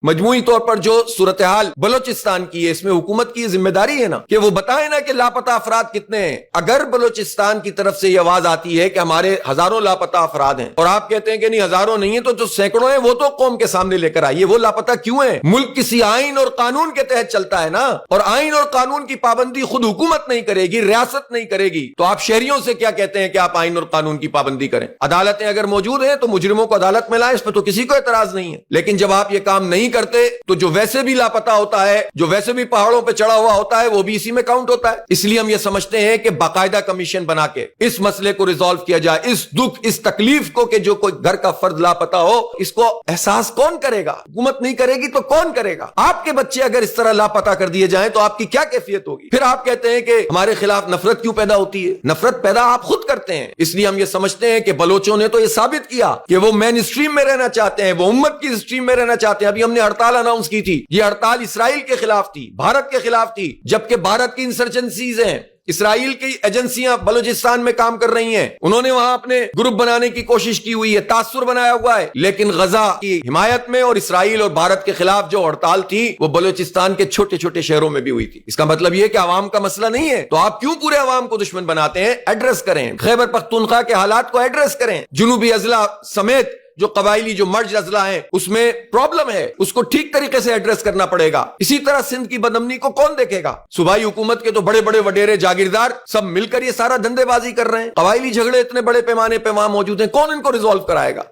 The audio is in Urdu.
مجموعی طور پر جو صورتحال بلوچستان کی ہے اس میں حکومت کی ذمہ داری ہے نا کہ وہ بتائیں نا کہ لاپتہ افراد کتنے ہیں. اگر بلوچستان کی طرف سے یہ آواز آتی ہے کہ ہمارے ہزاروں لاپتہ افراد ہیں اور آپ کہتے ہیں کہ نہیں ہزاروں نہیں ہیں تو جو سینکڑوں ہیں وہ تو قوم کے سامنے لے کر آئیے. وہ لاپتہ کیوں ہیں؟ ملک کسی آئین اور قانون کے تحت چلتا ہے نا, اور آئین اور قانون کی پابندی خود حکومت نہیں کرے گی, ریاست نہیں کرے گی, تو آپ شہریوں سے کیا کہتے ہیں کہ آپ آئین اور قانون کی پابندی کریں؟ عدالتیں اگر موجود ہیں تو مجرموں کو عدالت میں لائیں, اس پہ تو کسی کو اعتراض نہیں ہے. لیکن جب آپ یہ کام نہیں کرتے تو جو ویسے بھی لاپتہ ہوتا ہے, جو ویسے بھی پہاڑوں پہ چڑھا ہوا ہوتا ہے, وہ بھی اسی میں کاؤنٹ ہوتا ہے. اس لیے ہم یہ سمجھتے ہیں کہ باقاعدہ کمیشن بنا کے اس مسئلے کو ریزالو کیا جائے. اس دکھ, اس تکلیف کو کہ جو کوئی گھر کا فرد لاپتہ ہو, اس کو احساس کون کرے گا؟ حکومت نہیں کرے گی تو کون کرے گا؟ آپ کے بچے اگر اس طرح لاپتہ کر دیے جائیں تو آپ کی کیا کیفیت ہوگی؟ پھر آپ کہتے ہیں کہ ہمارے خلاف نفرت کیوں پیدا ہوتی ہے؟ نفرت پیدا آپ خود کرتے ہیں. اس لیے ہم یہ سمجھتے ہیں کہ بلوچوں نے تو یہ ثابت کیا کہ وہ مین اسٹریم میں رہنا چاہتے ہیں, وہ امت کی اسٹریم میں رہنا چاہتے ہیں. ابھی ہم نے ہڑتال اناؤنس کی تھی, یہ ہڑتال اسرائیل کے خلاف تھی, بھارت کے خلاف تھی, جبکہ بھارت کی انسرجنسیز ہیں, اسرائیل کی ایجنسیاں بلوچستان میں کام کر رہی ہیں, انہوں نے وہاں اپنے گروپ بنانے کی کوشش کی ہوئی ہے, تاثر بنایا ہوا ہے. لیکن غزہ کی حمایت میں اور اسرائیل اور بھارت کے خلاف جو ہڑتال تھی وہ بلوچستان کے چھوٹے چھوٹے شہروں میں بھی ہوئی تھی. اس کا مطلب یہ کہ عوام کا مسئلہ نہیں ہے, تو آپ کیوں پورے عوام کو دشمن بناتے ہیں؟ ایڈریس کریں, خیبر پختونخوا کے حالات کو ایڈریس کریں. جنوبی اضلاع سمیت جو قبائلی جو مرج اضلاع ہیں اس میں پرابلم ہے, اس کو ٹھیک طریقے سے ایڈریس کرنا پڑے گا. اسی طرح سندھ کی بدامنی کو کون دیکھے گا؟ صوبائی حکومت کے تو بڑے بڑے وڈیرے جاگیردار سب مل کر یہ سارا دھندے بازی کر رہے ہیں. قبائلی جھگڑے اتنے بڑے پیمانے پہ وہاں موجود ہیں, کون ان کو ریزالو کرائے گا؟